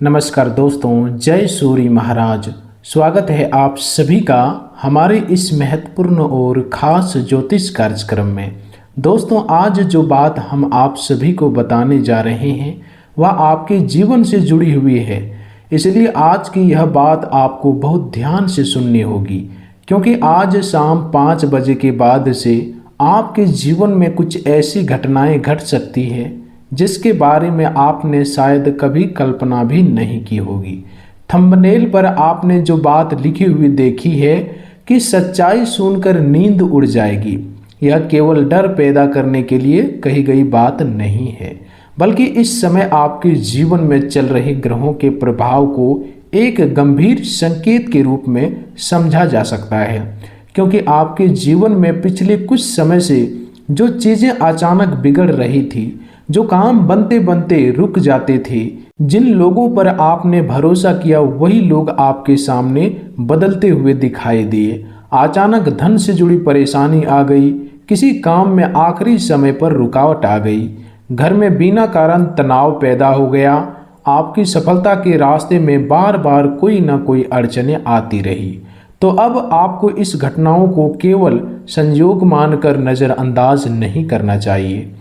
नमस्कार दोस्तों, जय सूर्य महाराज। स्वागत है आप सभी का हमारे इस महत्वपूर्ण और ख़ास ज्योतिष कार्यक्रम में। दोस्तों, आज जो बात हम आप सभी को बताने जा रहे हैं वह आपके जीवन से जुड़ी हुई है। इसलिए आज की यह बात आपको बहुत ध्यान से सुननी होगी, क्योंकि आज शाम 5 बजे के बाद से आपके जीवन में कुछ ऐसी घटनाएं घट सकती हैं जिसके बारे में आपने शायद कभी कल्पना भी नहीं की होगी। थंबनेल पर आपने जो बात लिखी हुई देखी है कि सच्चाई सुनकर नींद उड़ जाएगी, यह केवल डर पैदा करने के लिए कही गई बात नहीं है, बल्कि इस समय आपके जीवन में चल रहे ग्रहों के प्रभाव को एक गंभीर संकेत के रूप में समझा जा सकता है। क्योंकि आपके जीवन में पिछले कुछ समय से जो चीज़ें अचानक बिगड़ रही थी, जो काम बनते बनते रुक जाते थे, जिन लोगों पर आपने भरोसा किया वही लोग आपके सामने बदलते हुए दिखाई दिए। अचानक धन से जुड़ी परेशानी आ गई, किसी काम में आखिरी समय पर रुकावट आ गई, घर में बिना कारण तनाव पैदा हो गया, आपकी सफलता के रास्ते में बार बार कोई ना कोई अड़चनें आती रही। तो अब आपको इस घटनाओं को केवल संयोग मानकर नज़रअंदाज नहीं करना चाहिए।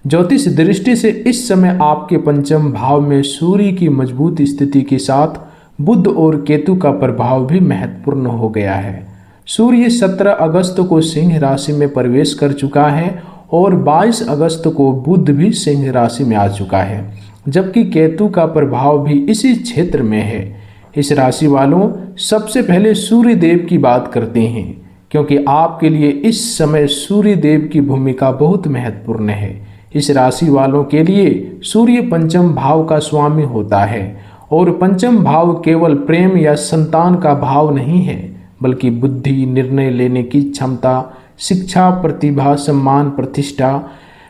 ज्योतिष दृष्टि से इस समय आपके पंचम भाव में सूर्य की मजबूत स्थिति के साथ बुध और केतु का प्रभाव भी महत्वपूर्ण हो गया है। सूर्य 17 अगस्त को सिंह राशि में प्रवेश कर चुका है और 22 अगस्त को बुध भी सिंह राशि में आ चुका है, जबकि केतु का प्रभाव भी इसी क्षेत्र में है। इस राशि वालों, सबसे पहले सूर्य देव की बात करते हैं, क्योंकि आपके लिए इस समय सूर्य देव की भूमिका बहुत महत्वपूर्ण है। इस राशि वालों के लिए सूर्य पंचम भाव का स्वामी होता है, और पंचम भाव केवल प्रेम या संतान का भाव नहीं है, बल्कि बुद्धि, निर्णय लेने की क्षमता, शिक्षा, प्रतिभा, सम्मान, प्रतिष्ठा,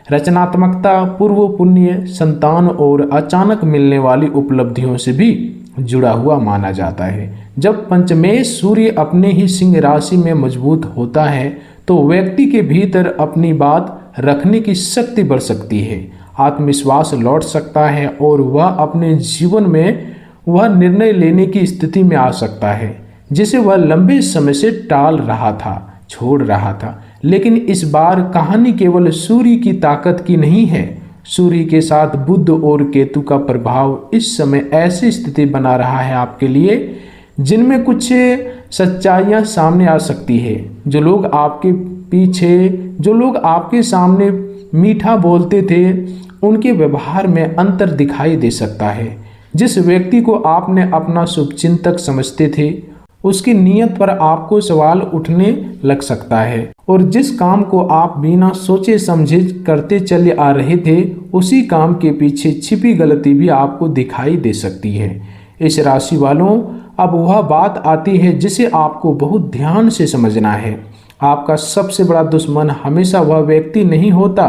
रचनात्मकता, पूर्व पुण्य, संतान और अचानक मिलने वाली उपलब्धियों से भी जुड़ा हुआ माना जाता है। जब पंचमेश सूर्य अपने ही सिंह राशि में मजबूत होता है तो व्यक्ति के भीतर अपनी बात रखने की शक्ति बढ़ सकती है, आत्मविश्वास लौट सकता है और वह अपने जीवन में वह निर्णय लेने की स्थिति में आ सकता है जिसे वह लंबे समय से टाल रहा था, छोड़ रहा था। लेकिन इस बार कहानी केवल सूर्य की ताकत की नहीं है। सूर्य के साथ बुध और केतु का प्रभाव इस समय ऐसी स्थिति बना रहा है आपके लिए जिनमें कुछ सच्चाइयाँ सामने आ सकती है। जो लोग आपके सामने मीठा बोलते थे, उनके व्यवहार में अंतर दिखाई दे सकता है। जिस व्यक्ति को आपने अपना शुभचिंतक समझते थे, उसकी नीयत पर आपको सवाल उठने लग सकता है, और जिस काम को आप बिना सोचे समझे करते चले आ रहे थे, उसी काम के पीछे छिपी गलती भी आपको दिखाई दे सकती है। इस राशि वालों, अब वह बात आती है जिसे आपको बहुत ध्यान से समझना है। आपका सबसे बड़ा दुश्मन हमेशा वह व्यक्ति नहीं होता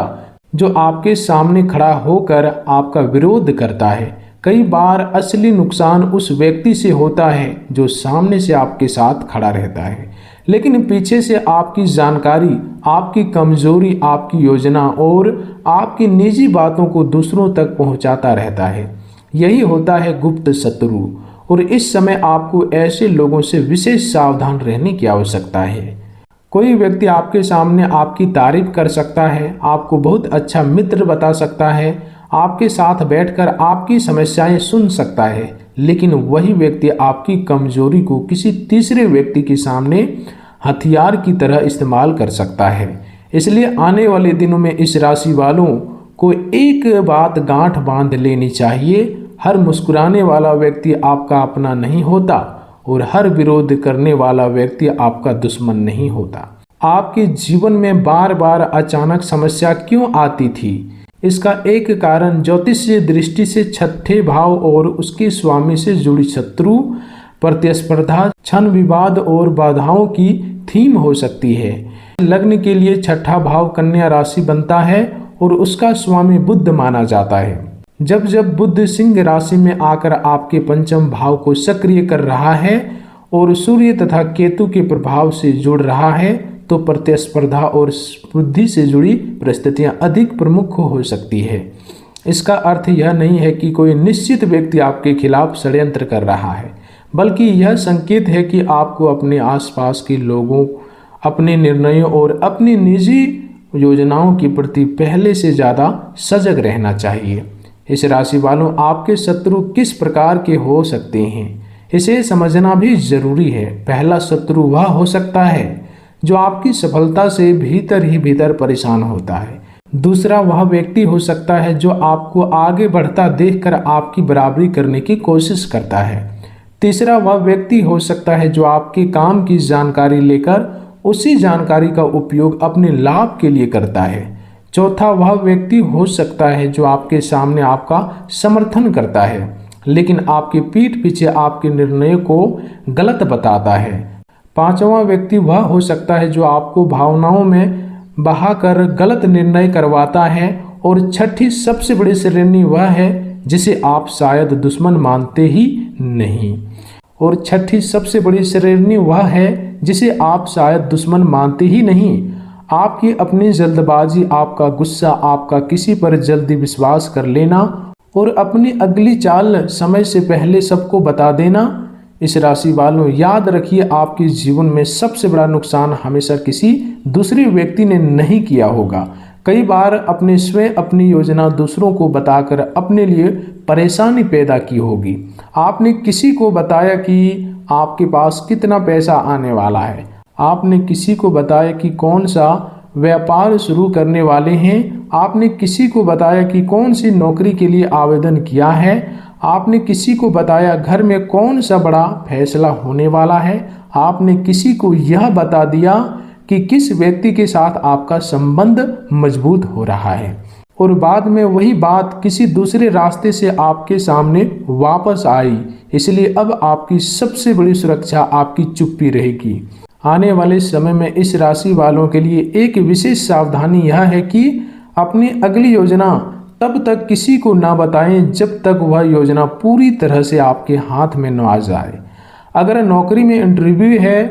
जो आपके सामने खड़ा होकर आपका विरोध करता है। कई बार असली नुकसान उस व्यक्ति से होता है जो सामने से आपके साथ खड़ा रहता है, लेकिन पीछे से आपकी जानकारी, आपकी कमजोरी, आपकी योजना और आपकी निजी बातों को दूसरों तक पहुंचाता रहता है। यही होता है गुप्त शत्रु, और इस समय आपको ऐसे लोगों से विशेष सावधान रहने की आवश्यकता है। कोई व्यक्ति आपके सामने आपकी तारीफ कर सकता है, आपको बहुत अच्छा मित्र बता सकता है, आपके साथ बैठकर आपकी समस्याएं सुन सकता है, लेकिन वही व्यक्ति आपकी कमजोरी को किसी तीसरे व्यक्ति के सामने हथियार की तरह इस्तेमाल कर सकता है। इसलिए आने वाले दिनों में इस राशि वालों को एक बात गांठ बांध लेनी चाहिए: हर मुस्कुराने वाला व्यक्ति आपका अपना नहीं होता, और हर विरोध करने वाला व्यक्ति आपका दुश्मन नहीं होता। आपके जीवन में बार बार अचानक समस्या क्यों आती थी? इसका एक कारण ज्योतिषीय दृष्टि से छठे भाव और उसके स्वामी से जुड़ी शत्रु, प्रतिस्पर्धा, क्षण विवाद और बाधाओं की थीम हो सकती है। लग्न के लिए छठा भाव कन्या राशि बनता है और उसका स्वामी बुध माना जाता है। जब जब बुध सिंह राशि में आकर आपके पंचम भाव को सक्रिय कर रहा है और सूर्य तथा केतु के प्रभाव से जुड़ रहा है, तो प्रतिस्पर्धा और बुद्धि से जुड़ी परिस्थितियां अधिक प्रमुख हो सकती है। इसका अर्थ यह नहीं है कि कोई निश्चित व्यक्ति आपके खिलाफ षड्यंत्र कर रहा है, बल्कि यह संकेत है कि आपको अपने आसपास के लोगों, अपने निर्णयों और अपनी निजी योजनाओं के प्रति पहले से ज़्यादा सजग रहना चाहिए। इस राशि वालों, आपके शत्रु किस प्रकार के हो सकते हैं, इसे समझना भी जरूरी है। पहला शत्रु वह हो सकता है जो आपकी सफलता से भीतर ही भीतर परेशान होता है। दूसरा वह व्यक्ति हो सकता है जो आपको आगे बढ़ता देखकर आपकी बराबरी करने की कोशिश करता है। तीसरा वह व्यक्ति हो सकता है जो आपके काम की जानकारी लेकर उसी जानकारी का उपयोग अपने लाभ के लिए करता है। चौथा वह व्यक्ति हो सकता है जो आपके सामने आपका समर्थन करता है, लेकिन आपकी पीठ पीछे आपके निर्णय को गलत बताता है। पांचवा व्यक्ति वह हो सकता है जो आपको भावनाओं में बहाकर गलत निर्णय करवाता है। और छठी सबसे बड़ी श्रेणी वह है जिसे आप शायद दुश्मन मानते ही नहीं। और छठी सबसे बड़ी श्रेणी वह है जिसे आप शायद दुश्मन मानते ही नहीं। आपकी अपनी जल्दबाजी, आपका गुस्सा, आपका किसी पर जल्दी विश्वास कर लेना और अपनी अगली चाल समय से पहले सबको बता देना। इस राशि वालों, याद रखिए, आपके जीवन में सबसे बड़ा नुकसान हमेशा किसी दूसरे व्यक्ति ने नहीं किया होगा। कई बार अपने स्वयं अपनी योजना दूसरों को बताकर अपने लिए परेशानी पैदा की होगी। आपने किसी को बताया कि आपके पास कितना पैसा आने वाला है, आपने किसी को बताया कि कौन सा व्यापार शुरू करने वाले हैं, आपने किसी को बताया कि कौन सी नौकरी के लिए आवेदन किया है, आपने किसी को बताया घर में कौन सा बड़ा फैसला होने वाला है, आपने किसी को यह बता दिया कि किस व्यक्ति के साथ आपका संबंध मजबूत हो रहा है, और बाद में वही बात किसी दूसरे रास्ते से आपके सामने वापस आई। इसलिए अब आपकी सबसे बड़ी सुरक्षा आपकी चुप्पी रहेगी। आने वाले समय में इस राशि वालों के लिए एक विशेष सावधानी यह है कि अपनी अगली योजना तब तक किसी को ना बताएं जब तक वह योजना पूरी तरह से आपके हाथ में न आ जाए। अगर नौकरी में इंटरव्यू है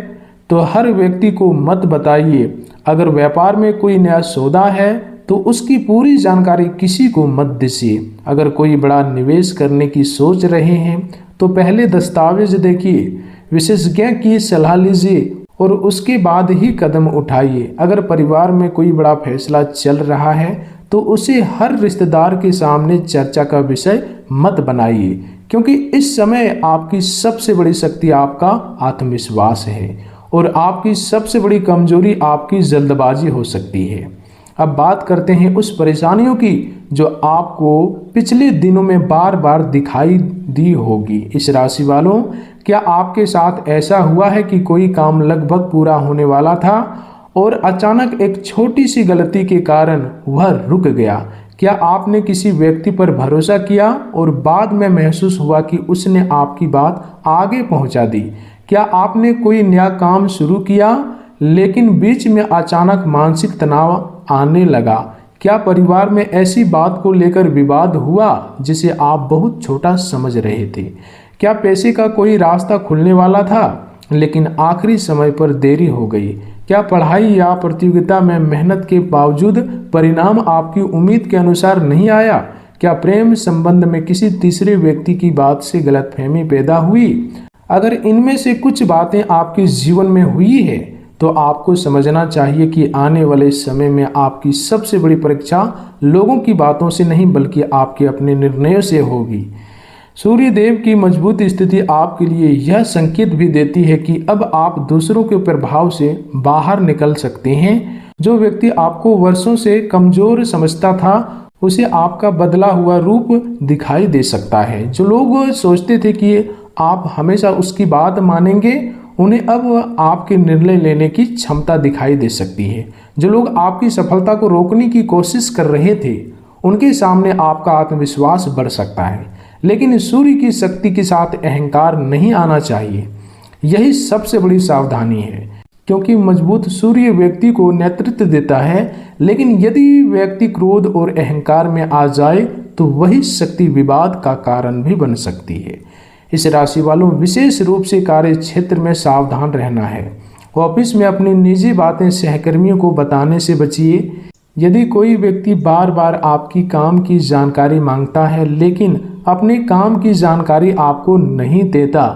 तो हर व्यक्ति को मत बताइए। अगर व्यापार में कोई नया सौदा है तो उसकी पूरी जानकारी किसी को मत दीजिए। अगर कोई बड़ा निवेश करने की सोच रहे हैं तो पहले दस्तावेज देखिए, विशेषज्ञ की सलाह लीजिए और उसके बाद ही कदम उठाइए। अगर परिवार में कोई बड़ा फैसला चल रहा है तो उसे हर रिश्तेदार के सामने चर्चा का विषय मत बनाइए, क्योंकि इस समय आपकी सबसे बड़ी शक्ति आपका आत्मविश्वास है और आपकी सबसे बड़ी कमजोरी आपकी जल्दबाजी हो सकती है। अब बात करते हैं उस परेशानियों की जो आपको पिछले दिनों में बार बार दिखाई दी होगी। इस राशि वालों, क्या आपके साथ ऐसा हुआ है कि कोई काम लगभग पूरा होने वाला था और अचानक एक छोटी सी गलती के कारण वह रुक गया? क्या आपने किसी व्यक्ति पर भरोसा किया और बाद में महसूस हुआ कि उसने आपकी बात आगे पहुंचा दी? क्या आपने कोई नया काम शुरू किया लेकिन बीच में अचानक मानसिक तनाव आने लगा? क्या परिवार में ऐसी बात को लेकर विवाद हुआ जिसे आप बहुत छोटा समझ रहे थे? क्या पैसे का कोई रास्ता खुलने वाला था लेकिन आखिरी समय पर देरी हो गई? क्या पढ़ाई या प्रतियोगिता में मेहनत के बावजूद परिणाम आपकी उम्मीद के अनुसार नहीं आया? क्या प्रेम संबंध में किसी तीसरे व्यक्ति की बात से गलतफहमी पैदा हुई? अगर इनमें से कुछ बातें आपके जीवन में हुई है तो आपको समझना चाहिए कि आने वाले समय में आपकी सबसे बड़ी परीक्षा लोगों की बातों से नहीं बल्कि आपके अपने निर्णयों से होगी। सूर्य देव की मजबूत स्थिति आपके लिए यह संकेत भी देती है कि अब आप दूसरों के प्रभाव से बाहर निकल सकते हैं। जो व्यक्ति आपको वर्षों से कमजोर समझता था उसे आपका बदला हुआ रूप दिखाई दे सकता है। जो लोग सोचते थे कि आप हमेशा उसकी बात मानेंगे, उन्हें अब आपके निर्णय लेने की क्षमता दिखाई दे सकती है। जो लोग आपकी सफलता को रोकने की कोशिश कर रहे थे उनके सामने आपका आत्मविश्वास बढ़ सकता है, लेकिन सूर्य की शक्ति के साथ अहंकार नहीं आना चाहिए। यही सबसे बड़ी सावधानी है, क्योंकि मजबूत सूर्य व्यक्ति को नेतृत्व देता है, लेकिन यदि व्यक्ति क्रोध और अहंकार में आ जाए तो वही शक्ति विवाद का कारण भी बन सकती है। इस राशि वालों, विशेष रूप से कार्य क्षेत्र में सावधान रहना है। ऑफिस में अपनी निजी बातें सहकर्मियों को बताने से बचिए। यदि कोई व्यक्ति बार बार आपकी काम की जानकारी मांगता है लेकिन अपने काम की जानकारी आपको नहीं देता,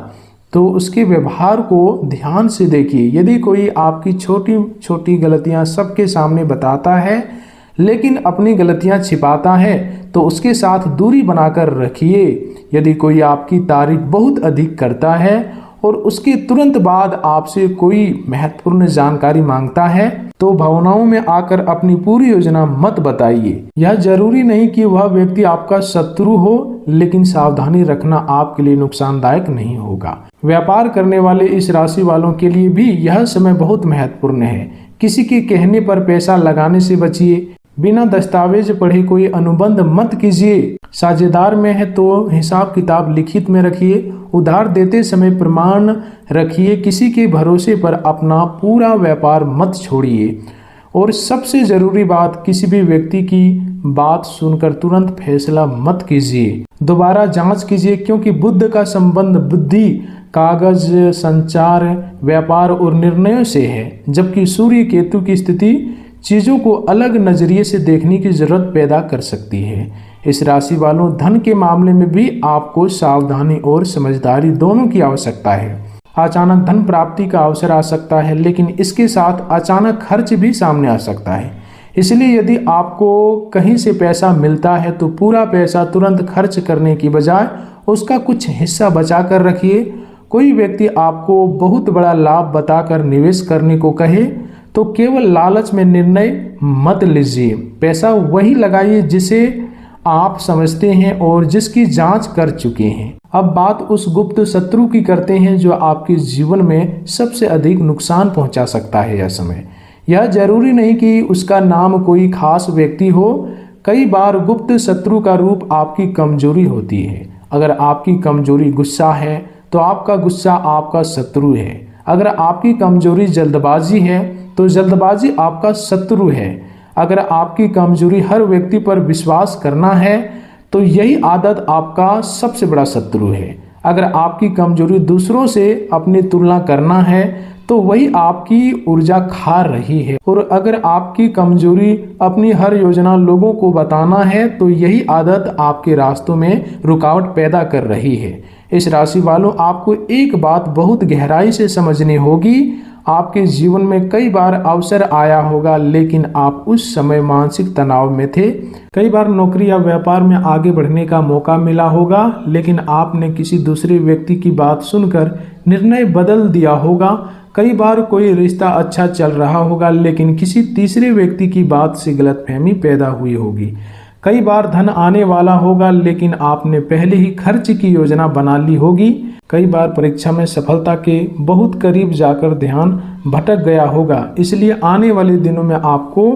तो उसके व्यवहार को ध्यान से देखिए। यदि कोई आपकी छोटी छोटी गलतियां सबके सामने बताता है लेकिन अपनी गलतियां छिपाता है, तो उसके साथ दूरी बनाकर रखिए। यदि कोई आपकी तारीफ बहुत अधिक करता है और उसके तुरंत बाद आपसे कोई महत्वपूर्ण जानकारी मांगता है, तो भावनाओं में आकर अपनी पूरी योजना मत बताइए। यह जरूरी नहीं कि वह व्यक्ति आपका शत्रु हो, लेकिन सावधानी रखना आपके लिए नुकसानदायक नहीं होगा। व्यापार करने वाले इस राशि वालों के लिए भी यह समय बहुत महत्वपूर्ण है। किसी के कहने पर पैसा लगाने से बचिए। बिना दस्तावेज पढ़े कोई अनुबंध मत कीजिए। साझेदार में है तो हिसाब किताब लिखित में रखिए। उधार देते समय प्रमाण रखिए। किसी के भरोसे पर अपना पूरा व्यापार मत छोड़िए। और सबसे ज़रूरी बात, किसी भी व्यक्ति की बात सुनकर तुरंत फैसला मत कीजिए। दोबारा जांच कीजिए, क्योंकि बुध का संबंध बुद्धि, कागज, संचार, व्यापार और निर्णयों से है, जबकि सूर्य केतु की स्थिति चीज़ों को अलग नज़रिए से देखने की ज़रूरत पैदा कर सकती है। इस राशि वालों, धन के मामले में भी आपको सावधानी और समझदारी दोनों की आवश्यकता है। अचानक धन प्राप्ति का अवसर आ सकता है, लेकिन इसके साथ अचानक खर्च भी सामने आ सकता है। इसलिए यदि आपको कहीं से पैसा मिलता है तो पूरा पैसा तुरंत खर्च करने की बजाय उसका कुछ हिस्सा बचा कर रखिए। कोई व्यक्ति आपको बहुत बड़ा लाभ बताकर निवेश करने को कहे तो केवल लालच में निर्णय मत लीजिए। पैसा वही लगाइए जिसे आप समझते हैं और जिसकी जांच कर चुके हैं। अब बात उस गुप्त शत्रु की करते हैं जो आपके जीवन में सबसे अधिक नुकसान पहुंचा सकता है यह समय। यह जरूरी नहीं कि उसका नाम कोई खास व्यक्ति हो। कई बार गुप्त शत्रु का रूप आपकी कमजोरी होती है। अगर आपकी कमजोरी गुस्सा है तो आपका गुस्सा आपका शत्रु है। अगर आपकी कमजोरी जल्दबाजी है तो जल्दबाजी आपका शत्रु है। अगर आपकी कमजोरी हर व्यक्ति पर विश्वास करना है तो यही आदत आपका सबसे बड़ा शत्रु है। अगर आपकी कमजोरी दूसरों से अपनी तुलना करना है तो वही आपकी ऊर्जा खा रही है। और अगर आपकी कमजोरी अपनी हर योजना लोगों को बताना है तो यही आदत आपके रास्तों में रुकावट पैदा कर रही है। इस राशि वालों, आपको एक बात बहुत गहराई से समझनी होगी। आपके जीवन में कई बार अवसर आया होगा, लेकिन आप उस समय मानसिक तनाव में थे। कई बार नौकरी या व्यापार में आगे बढ़ने का मौका मिला होगा, लेकिन आपने किसी दूसरे व्यक्ति की बात सुनकर निर्णय बदल दिया होगा। कई बार कोई रिश्ता अच्छा चल रहा होगा, लेकिन किसी तीसरे व्यक्ति की बात से गलतफहमी पैदा हुई होगी। कई बार धन आने वाला होगा, लेकिन आपने पहले ही खर्च की योजना बना ली होगी। कई बार परीक्षा में सफलता के बहुत करीब जाकर ध्यान भटक गया होगा। इसलिए आने वाले दिनों में आपको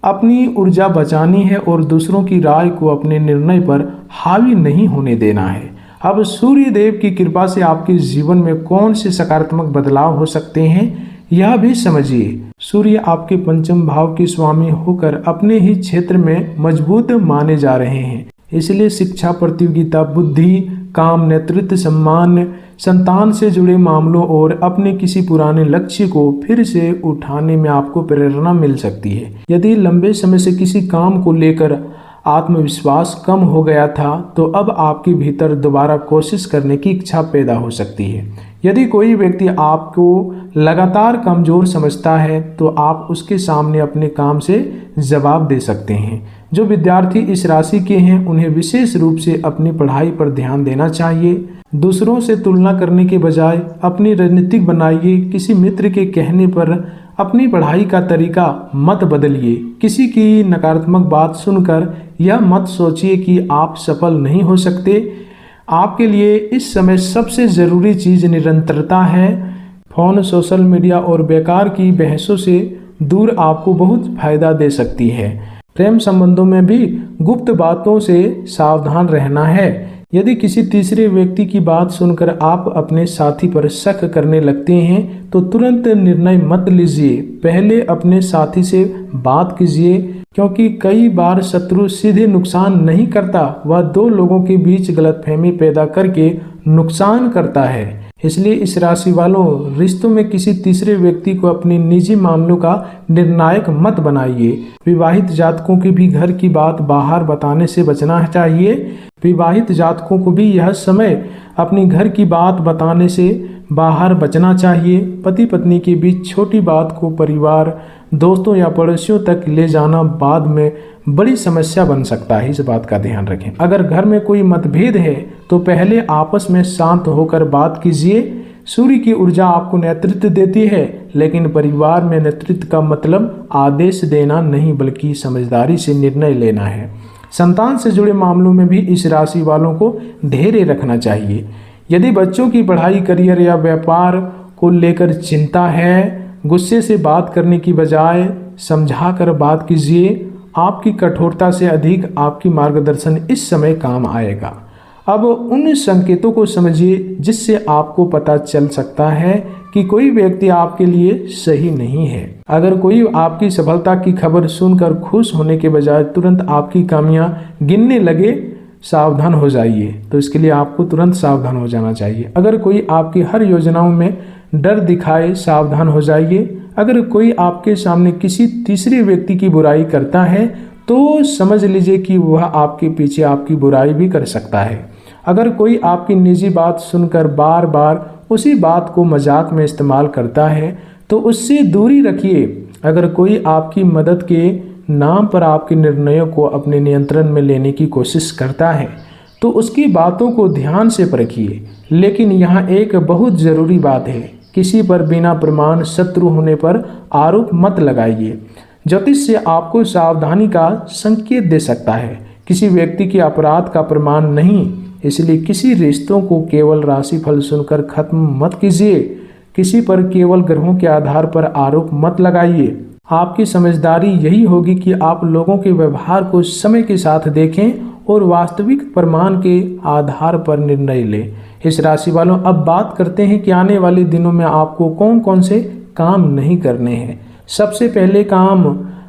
अपनी ऊर्जा बचानी है और दूसरों की राय को अपने निर्णय पर हावी नहीं होने देना है। अब सूर्य देव की कृपा से आपके जीवन में कौन से सकारात्मक बदलाव हो सकते हैं, यह भी समझिए। सूर्य आपके पंचम भाव के स्वामी होकर अपने ही क्षेत्र में मजबूत माने जा रहे हैं। इसलिए शिक्षा, प्रतियोगिता, बुद्धि, काम, नेतृत्व, सम्मान, संतान से जुड़े मामलों और अपने किसी पुराने लक्ष्य को फिर से उठाने में आपको प्रेरणा मिल सकती है। यदि लंबे समय से किसी काम को लेकर आत्मविश्वास कम हो गया था तो अब आपके भीतर दोबारा कोशिश करने की इच्छा पैदा हो सकती है। यदि कोई व्यक्ति आपको लगातार कमज़ोर समझता है तो आप उसके सामने अपने काम से जवाब दे सकते हैं। जो विद्यार्थी इस राशि के हैं उन्हें विशेष रूप से अपनी पढ़ाई पर ध्यान देना चाहिए। दूसरों से तुलना करने के बजाय अपनी रणनीति बनाइए। किसी मित्र के कहने पर अपनी पढ़ाई का तरीका मत बदलिए। किसी की नकारात्मक बात सुनकर यह मत सोचिए कि आप सफल नहीं हो सकते। आपके लिए इस समय सबसे ज़रूरी चीज़ निरंतरता है। फोन, सोशल मीडिया और बेकार की बहसों से दूर आपको बहुत फायदा दे सकती है। प्रेम संबंधों में भी गुप्त बातों से सावधान रहना है। यदि किसी तीसरे व्यक्ति की बात सुनकर आप अपने साथी पर शक करने लगते हैं तो तुरंत निर्णय मत लीजिए। पहले अपने साथी से बात कीजिए, क्योंकि कई बार शत्रु सीधे नुकसान नहीं करता, वह दो लोगों के बीच गलतफहमी पैदा करके नुकसान करता है। इसलिए इस राशि वालों, रिश्तों में किसी तीसरे व्यक्ति को अपने निजी मामलों का निर्णायक मत बनाइए। विवाहित जातकों की भी घर की बात बाहर बताने से बचना चाहिए। विवाहित जातकों को भी यह समय अपनी घर की बात बताने से बाहर बचना चाहिए। पति पत्नी के बीच छोटी बात को परिवार, दोस्तों या पड़ोसियों तक ले जाना बाद में बड़ी समस्या बन सकता है, इस बात का ध्यान रखें। अगर घर में कोई मतभेद है तो पहले आपस में शांत होकर बात कीजिए। सूर्य की ऊर्जा आपको नेतृत्व देती है, लेकिन परिवार में नेतृत्व का मतलब आदेश देना नहीं बल्कि समझदारी से निर्णय लेना है। संतान से जुड़े मामलों में भी इस राशि वालों को धैर्य रखना चाहिए। यदि बच्चों की पढ़ाई, करियर या व्यापार को लेकर चिंता है, गुस्से से बात करने की बजाय समझाकर बात कीजिए। आपकी कठोरता से अधिक आपकी मार्गदर्शन इस समय काम आएगा। अब उन संकेतों को समझिए जिससे आपको पता चल सकता है कि कोई व्यक्ति आपके लिए सही नहीं है। अगर कोई आपकी सफलता की खबर सुनकर खुश होने के बजाय तुरंत आपकी खामियां गिनने लगे, सावधान हो जाइए। तो इसके लिए आपको तुरंत सावधान हो जाना चाहिए। अगर कोई आपकी हर योजनाओं में डर दिखाए, सावधान हो जाइए। अगर कोई आपके सामने किसी तीसरे व्यक्ति की बुराई करता है तो समझ लीजिए कि वह आपके पीछे आपकी बुराई भी कर सकता है। अगर कोई आपकी निजी बात सुनकर बार बार उसी बात को मजाक में इस्तेमाल करता है तो उससे दूरी रखिए। अगर कोई आपकी मदद के नाम पर आपके निर्णयों को अपने नियंत्रण में लेने की कोशिश करता है तो उसकी बातों को ध्यान से परखिए। लेकिन यहाँ एक बहुत ज़रूरी बात है, किसी पर बिना प्रमाण शत्रु होने पर आरोप मत लगाइए। ज्योतिष से आपको सावधानी का संकेत दे सकता है, किसी व्यक्ति के अपराध का प्रमाण नहीं। इसलिए किसी रिश्तों को केवल राशिफल सुनकर खत्म मत कीजिए। किसी पर केवल ग्रहों के आधार पर आरोप मत लगाइए। आपकी समझदारी यही होगी कि आप लोगों के व्यवहार को समय के साथ देखें और वास्तविक प्रमाण के आधार पर निर्णय लें। इस राशि वालों, अब बात करते हैं कि आने वाले दिनों में आपको कौन कौन से काम नहीं करने हैं। सबसे पहले काम,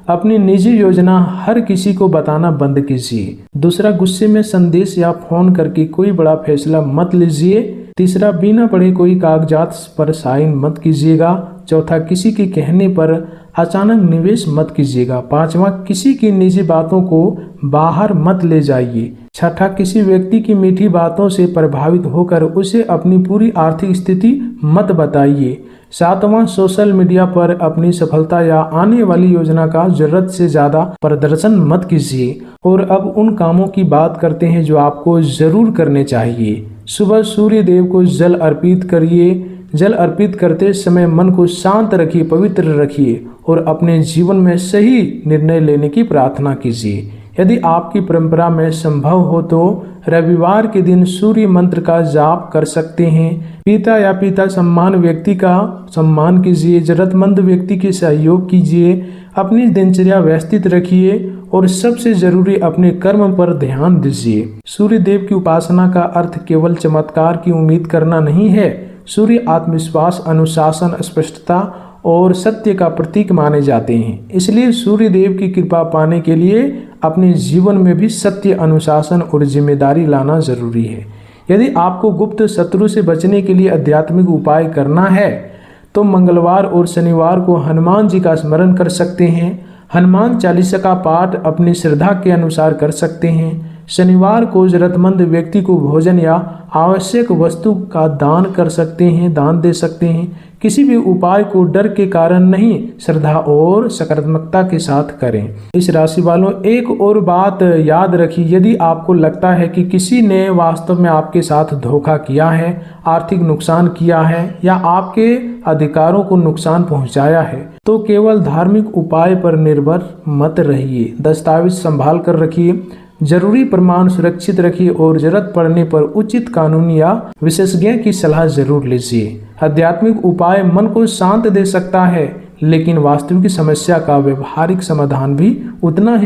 अपनी निजी योजना हर किसी को बताना बंद कीजिए। दूसरा, गुस्से में संदेश या फोन करके कोई बड़ा फैसला मत लीजिए। तीसरा, बिना पढ़े कोई कागजात पर साइन मत कीजिएगा। चौथा, किसी के कहने पर अचानक निवेश मत कीजिएगा। पांचवा, किसी की निजी बातों को बाहर मत ले जाइए। छठा, किसी व्यक्ति की मीठी बातों से प्रभावित होकर उसे अपनी पूरी आर्थिक स्थिति मत बताइए। सातवां, सोशल मीडिया पर अपनी सफलता या आने वाली योजना का जरूरत से ज्यादा प्रदर्शन मत कीजिए। और अब उन कामों की बात करते हैं जो आपको जरूर करने चाहिए। सुबह सूर्य देव को जल अर्पित करिए। जल अर्पित करते समय मन को शांत रखिए, पवित्र रखिए और अपने जीवन में सही निर्णय लेने की प्रार्थना कीजिए। यदि आपकी परंपरा में संभव हो तो रविवार के दिन सूर्य मंत्र का जाप कर सकते हैं। पिता या पिता सम्मान व्यक्ति का सम्मान कीजिए। जरूरतमंद व्यक्ति के सहयोग कीजिए। अपनी दिनचर्या व्यवस्थित रखिए और सबसे जरूरी, अपने कर्म पर ध्यान दीजिए। सूर्य देव की उपासना का अर्थ केवल चमत्कार की उम्मीद करना नहीं है। सूर्य आत्मविश्वास, अनुशासन, स्पष्टता और सत्य का प्रतीक माने जाते हैं। इसलिए सूर्य देव की कृपा पाने के लिए अपने जीवन में भी सत्य, अनुशासन और जिम्मेदारी लाना जरूरी है। यदि आपको गुप्त शत्रु से बचने के लिए आध्यात्मिक उपाय करना है तो मंगलवार और शनिवार को हनुमान जी का स्मरण कर सकते हैं। हनुमान चालीसा का पाठ अपनी श्रद्धा के अनुसार कर सकते हैं। शनिवार को जरूरतमंद व्यक्ति को भोजन या आवश्यक वस्तु का दान कर सकते हैं, दान दे सकते हैं। किसी भी उपाय को डर के कारण नहीं, श्रद्धा और सकारात्मकता के साथ करें। इस राशि वालों, एक और बात याद रखिए, यदि आपको लगता है कि किसी ने वास्तव में आपके साथ धोखा किया है, आर्थिक नुकसान किया है या आपके अधिकारों को नुकसान पहुंचाया है तो केवल धार्मिक उपाय पर निर्भर मत रहिए। दस्तावेज संभाल कर रखिए, जरूरी प्रमाण सुरक्षित रखिए और जरूरत पड़ने पर उचित कानूनी या विशेषज्ञ की सलाह जरूर लीजिए। आध्यात्मिक उपाय मन को शांत दे सकता है, लेकिन वास्तविक समस्या का व्यवहारिक समाधान भी उतना ही